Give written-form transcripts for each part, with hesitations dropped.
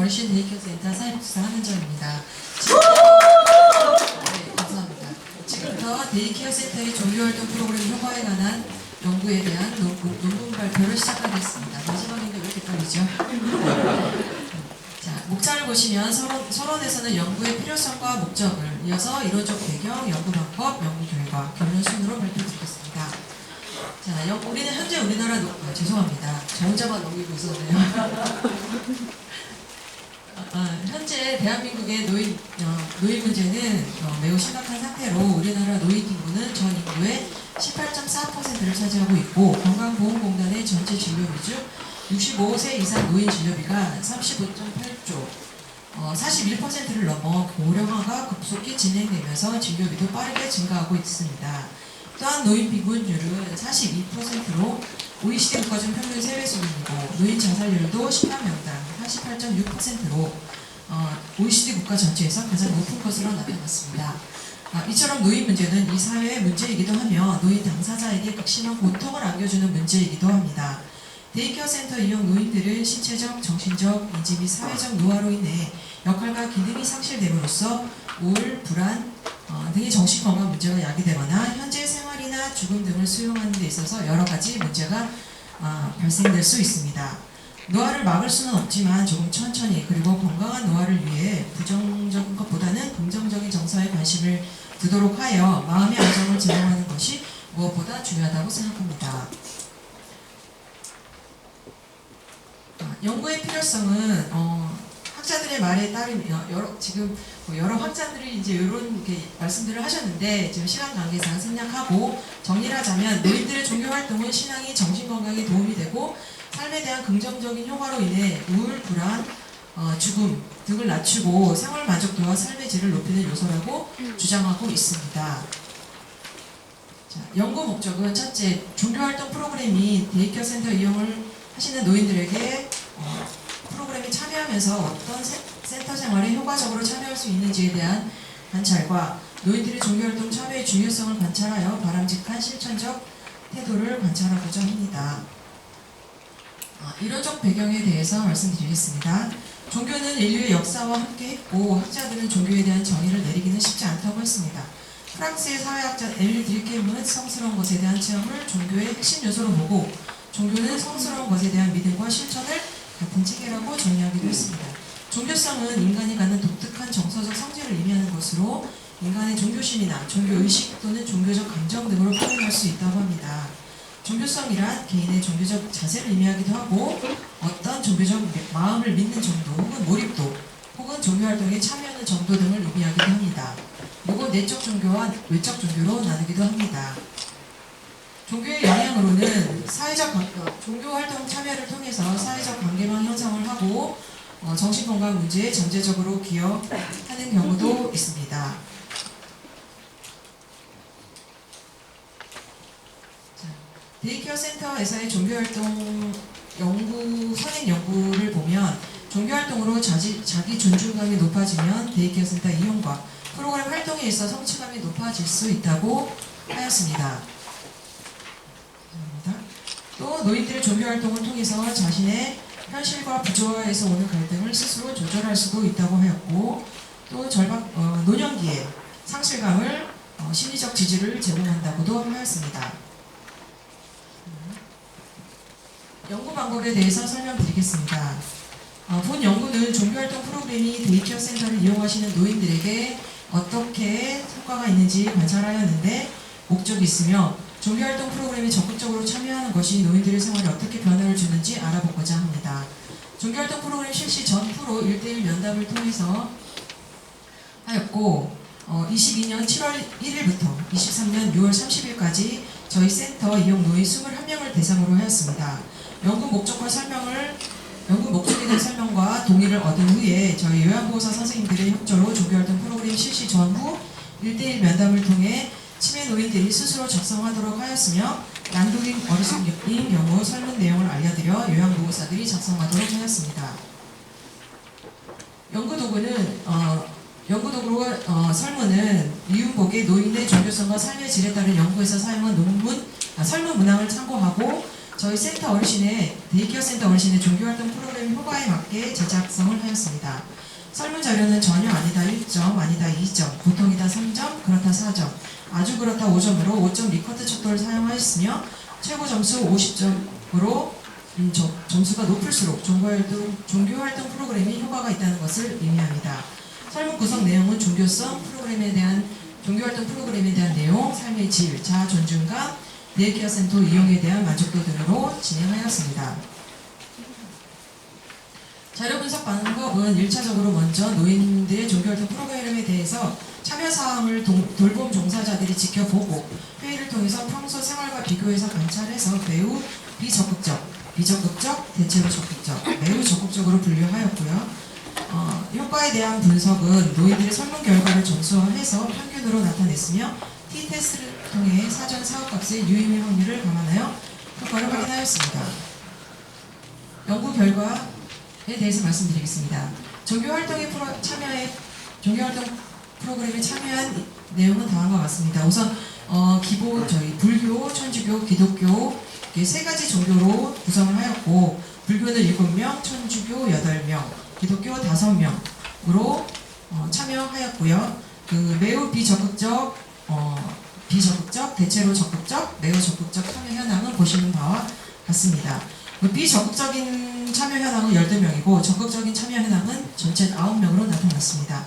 어르신 데이케어 센터 사회복지사 한은정입니다. 네, 감사합니다. 지금부터 데이케어 센터의 종교활동 프로그램 효과에 관한 연구에 대한 논문 발표를 시작하겠습니다. 마지막인데 왜 이렇게 떨리죠? 자, 목차를 보시면 서론에서는 연구의 필요성과 목적을, 이어서 이론적 배경, 연구 방법, 연구 결과, 결론 순으로 발표드리겠습니다. 자, 우리는 현재 우리나라 죄송합니다. 저 혼자만 넘기고 있었네요. 현재 대한민국의 노인 문제는 매우 심각한 상태로 우리나라 노인 인구는 전 인구의 18.4%를 차지하고 있고, 건강보험공단의 전체 진료비 중 65세 이상 노인 진료비가 35.8조, 41%를 넘어 고령화가 급속히 진행되면서 진료비도 빠르게 증가하고 있습니다. 또한 노인 비혼율은 42%로 OECD 국가 중 평균 세배 수준이고, 노인 자살률도 10만 명당 48.6%로 OECD 국가 전체에서 가장 높은 것으로 나타났습니다. 이처럼 노인 문제는 이 사회의 문제이기도 하며 노인 당사자에게 극심한 고통을 안겨주는 문제이기도 합니다. 데이케어 센터 이용 노인들은 신체적, 정신적, 인지 및 사회적 노화로 인해 역할과 기능이 상실됨으로써 우울, 불안 등의 정신건강 문제가 야기되거나 현재 생활이나 죽음 등을 수용하는 데 있어서 여러 가지 문제가 발생될 수 있습니다. 노화를 막을 수는 없지만 조금 천천히, 그리고 건강한 노화를 위해 부정적인 것보다는 긍정적인 정서에 관심을 두도록 하여 마음의 안정을 제공하는 것이 무엇보다 중요하다고 생각합니다. 연구의 필요성은 학자들의 말에 따르면 여러 학자들이 이제 이런 말씀들을 하셨는데, 지금 시간 관계상 생략하고 정리를 하자면, 노인들의 종교 활동은 신앙이 정신 건강에 도움이 되고 삶에 대한 긍정적인 효과로 인해 우울, 불안, 죽음 등을 낮추고 생활 만족도와 삶의 질을 높이는 요소라고 주장하고 있습니다. 자, 연구 목적은 첫째, 종교활동 프로그램이 데이케어 센터 이용을 하시는 노인들에게 프로그램에 참여하면서 어떤 센터 생활에 효과적으로 참여할 수 있는지에 대한 관찰과 노인들의 종교활동 참여의 중요성을 관찰하여 바람직한 실천적 태도를 관찰하고자 합니다. 이론적 배경에 대해서 말씀드리겠습니다. 종교는 인류의 역사와 함께 했고, 학자들은 종교에 대한 정의를 내리기는 쉽지 않다고 했습니다. 프랑스의 사회학자 엘리 드리케임은 성스러운 것에 대한 체험을 종교의 핵심 요소로 보고, 종교는 성스러운 것에 대한 믿음과 실천을 같은 체계라고 정의하기도 했습니다. 종교성은 인간이 갖는 독특한 정서적 성질을 의미하는 것으로, 인간의 종교심이나 종교의식 또는 종교적 감정 등으로 표현할 수 있다고 합니다. 종교성이란 개인의 종교적 자세를 의미하기도 하고, 어떤 종교적 마음을 믿는 정도 혹은 몰입도 혹은 종교활동에 참여하는 정도 등을 의미하기도 합니다. 그리고 내적 종교와 외적 종교로 나누기도 합니다. 종교의 영향으로는 종교활동 참여를 통해서 사회적 관계망 형성을 하고 정신건강 문제에 잠재적으로 기여하는 경우도 있습니다. 데이케어 센터에서의 종교활동 선행 연구를 보면, 종교활동으로 자기 존중감이 높아지면 데이케어 센터 이용과 프로그램 활동에 있어 성취감이 높아질 수 있다고 하였습니다. 또 노인들의 종교활동을 통해서 자신의 현실과 부조화에서 오는 갈등을 스스로 조절할 수도 있다고 하였고, 또 노년기에 상실감을 심리적 지지를 제공한다고도 하였습니다. 연구 방법에 대해서 설명드리겠습니다. 본 연구는 종교활동 프로그램이 데이케어 센터를 이용하시는 노인들에게 어떻게 효과가 있는지 관찰하였는데, 목적이 있으며 종교활동 프로그램에 적극적으로 참여하는 것이 노인들의 생활에 어떻게 변화를 주는지 알아보고자 합니다. 종교활동 프로그램 실시 전후로 1:1 면담을 통해서 하였고, 22년 7월 1일부터 23년 6월 30일까지 저희 센터 이용 노인 21명을 대상으로 하였습니다. 연구 목적에 대한 설명과 동의를 얻은 후에 저희 요양보호사 선생님들의 협조로 종교활동 프로그램 실시 전후 1:1 면담을 통해 치매 노인들이 스스로 작성하도록 하였으며, 난독인 어르신인 경우 설문 내용을 알려드려 요양보호사들이 작성하도록 하였습니다. 연구도구로 설문은 이윤복의 노인의 종교성과 삶의 질에 따른 연구에서 사용한 설문 문항을 참고하고, 저희 센터 어르신의 데이케어 센터 어르신의 종교활동 프로그램 효과에 맞게 제작성을 하였습니다. 설문 자료는 전혀 아니다 1점, 아니다 2점, 보통이다 3점, 그렇다 4점, 아주 그렇다 5점으로 5점 리커트 척도를 사용하였으며 최고 점수 50점으로 점수가 높을수록 종교활동 프로그램이 효과가 있다는 것을 의미합니다. 설문 구성 내용은 종교활동 프로그램에 대한 내용, 삶의 질, 자아 존중감, 데이케어 센터 이용에 대한 만족도 등으로 진행하였습니다. 자료 분석 방법은 1차적으로 먼저 노인들의 종교활동 프로그램에 대해서 참여 사항을 돌봄 종사자들이 지켜보고 회의를 통해서 평소 생활과 비교해서 관찰해서 매우 비적극적, 대체로 적극적, 매우 적극적으로 분류하였고요. 효과에 대한 분석은 노인들의 설문 결과를 점수화해서 평균으로 나타냈으며 T-테스트를 통해 사전 사업값의 유의미 확률을 감안하여 효과를 확인하였습니다. 연구 결과에 대해서 말씀드리겠습니다. 종교활동 프로그램에 참여한 내용은 다음과 같습니다. 우선 기본 저희 불교, 천주교, 기독교 이렇게 세 가지 종교로 구성을 하였고 불교는 7명, 천주교 8명, 기독교 5명으로 참여하였고요. 매우 비적극적, 대체로 적극적, 매우 적극적 참여 현황은 보시는 바와 같습니다. 비적극적인 참여 현황은 12명이고 적극적인 참여 현황은 전체 9명으로 나타났습니다.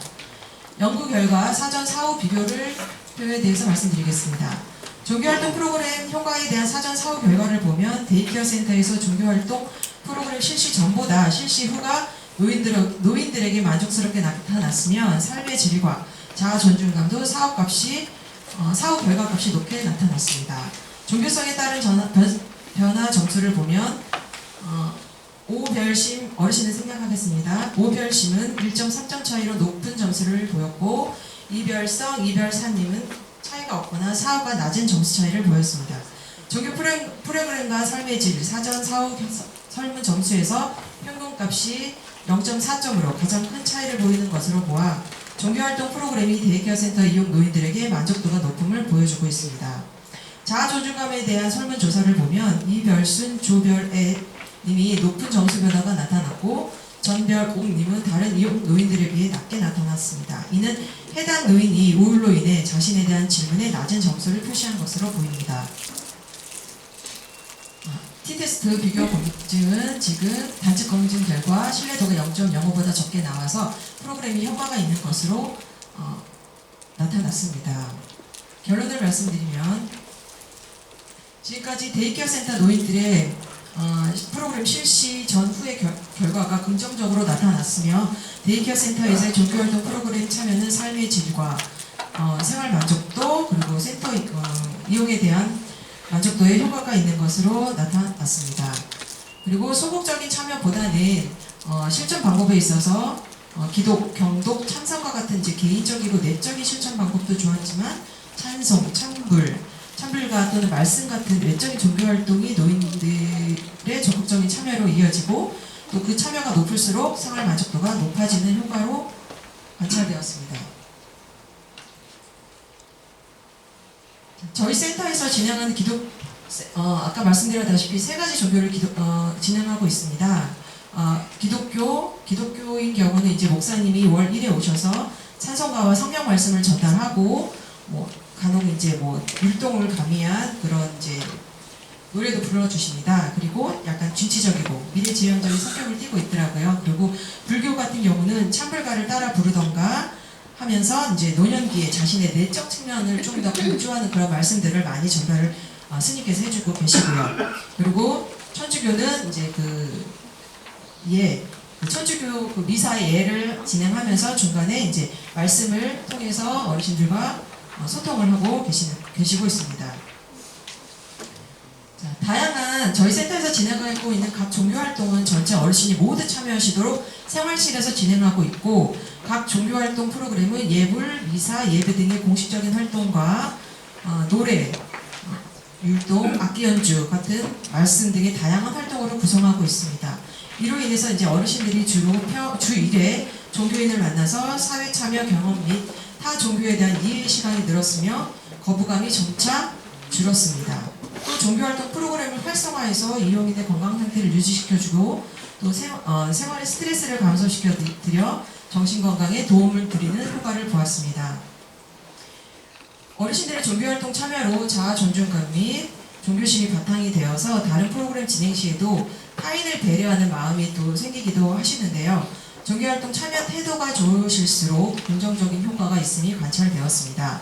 연구 결과 사전 사후 비교를 표에 대해서 말씀드리겠습니다. 종교활동 프로그램 효과에 대한 사전 사후 결과를 보면 데이케어 센터에서 종교활동 프로그램 실시 전보다 실시 후가 노인들에게 만족스럽게 나타났으며 삶의 질과 자아 존중감도 사후 결과값이 높게 나타났습니다. 종교성에 따른 변화 점수를 보면 5별심 어르신을 생략하겠습니다. 5별심은 1.3점 차이로 높은 점수를 보였고 2별성, 2별사님은 차이가 없거나 사후가 낮은 점수 차이를 보였습니다. 종교 프로그램과 삶의 질, 사전 사후 설문 점수에서 평균값이 0.4점으로 가장 큰 차이를 보이는 것으로 보아 종교활동 프로그램이 데이케어 센터 이용 노인들에게 만족도가 높음을 보여주고 있습니다. 자아 존중감에 대한 설문조사를 보면 이별순, 조별애 님이 높은 점수 변화가 나타났고 전별옥님은 다른 이용 노인들에 비해 낮게 나타났습니다. 이는 해당 노인이 우울로 인해 자신에 대한 질문에 낮은 점수를 표시한 것으로 보입니다. T-테스트 비교 검증은 지금 단측 검증 결과 신뢰도가 0.05보다 적게 나와서 프로그램이 효과가 있는 것으로 나타났습니다. 결론을 말씀드리면 지금까지 데이케어 센터 노인들의 프로그램 실시 전후의 결과가 긍정적으로 나타났으며 데이케어 센터에서의 종교활동 프로그램 참여는 삶의 질과 생활 만족도 그리고 센터 이용에 대한 만족도에 효과가 있는 것으로 나타났습니다. 그리고 소극적인 참여보다는 실천 방법에 있어서 기독, 경독, 참선과 같은 이제 개인적이고 내적인 실천 방법도 좋았지만 찬송, 찬불가 또는 말씀 같은 외적인 종교활동이 노인들의 적극적인 참여로 이어지고 또 그 참여가 높을수록 생활 만족도가 높아지는 효과로 관찰되었습니다. 저희 센터에서 진행하는 아까 말씀드렸다시피 세 가지 종교를 진행하고 있습니다. 기독교인 경우는 이제 목사님이 월 1회 오셔서 찬송가와 성경 말씀을 전달하고 간혹 이제 율동을 가미한 그런 이제 노래도 불러주십니다. 그리고 약간 진취적이고 미래지향적인 성격을 띠고 있더라고요. 그리고 불교 같은 경우는 찬불가를 따라 부르던가 하면서 이제 노년기에 자신의 내적 측면을 좀 더 강조하는 그런 말씀들을 많이 전달을 스님께서 해주고 계시고요. 그리고 천주교는 이제 천주교 미사의 예를 진행하면서 중간에 이제 말씀을 통해서 어르신들과 소통을 하고 계시고 있습니다. 자, 다양한 저희 센터에서 진행하고 있는 각 종교활동은 전체 어르신이 모두 참여하시도록 생활실에서 진행하고 있고 각 종교활동 프로그램은 예불, 미사, 예배 등의 공식적인 활동과 노래, 율동, 악기 연주 같은 말씀 등의 다양한 활동으로 구성하고 있습니다. 이로 인해서 이제 어르신들이 주로 주 1회 종교인을 만나서 사회 참여 경험 및 타 종교에 대한 이해 시간이 늘었으며 거부감이 점차 줄었습니다. 또 종교활동 프로그램을 활성화해서 이용인의 건강 상태를 유지시켜주고 또 생활의 스트레스를 감소시켜드려 정신건강에 도움을 드리는 효과를 보았습니다. 어르신들의 종교활동 참여로 자아 존중감 및 종교심이 바탕이 되어서 다른 프로그램 진행 시에도 타인을 배려하는 마음이 또 생기기도 하시는데요. 종교활동 참여 태도가 좋으실수록 긍정적인 효과가 있음이 관찰되었습니다.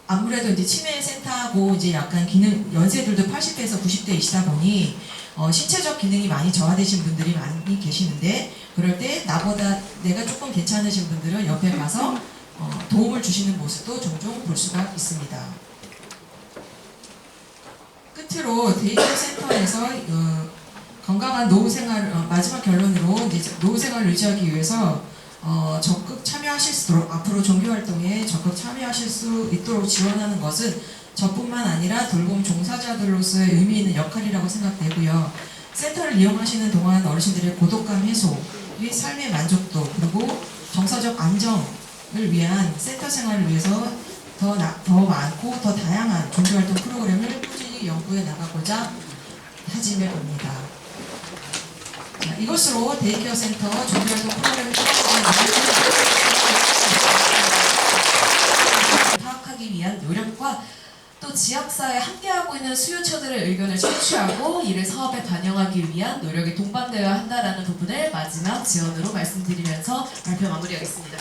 아무래도 이제 치매센터하고 이제 약간 기능 연세들도 80대에서 90대이시다 보니 신체적 기능이 많이 저하되신 분들이 많이 계시는데 그럴 때 나보다 내가 조금 괜찮으신 분들은 옆에 가서 도움을 주시는 모습도 종종 볼 수가 있습니다. 끝으로 데이케어 센터에서 건강한 노후 생활 마지막 결론으로 이제 노후 생활을 유지하기 위해서 적극 참여하실 수 있도록 앞으로 종교활동에 적극 참여하실 수 있도록 지원하는 것은 저뿐만 아니라 돌봄 종사자들로서의 의미 있는 역할이라고 생각되고요. 센터를 이용하시는 동안 어르신들의 고독감 해소 및 삶의 만족도 그리고 정서적 안정을 위한 센터 생활을 위해서 더 많고 더 다양한 종교활동 프로그램을 꾸준히 연구해 나가고자 다짐해 봅니다. 이것으로 데이케어 센터 종교활동 프로그램을 파악하기 위한 노력과 또 지역사회에 함께하고 있는 수요처들의 의견을 채취하고 이를 사업에 반영하기 위한 노력이 동반되어야 한다는 부분을 마지막 지원으로 말씀드리면서 발표 마무리하겠습니다.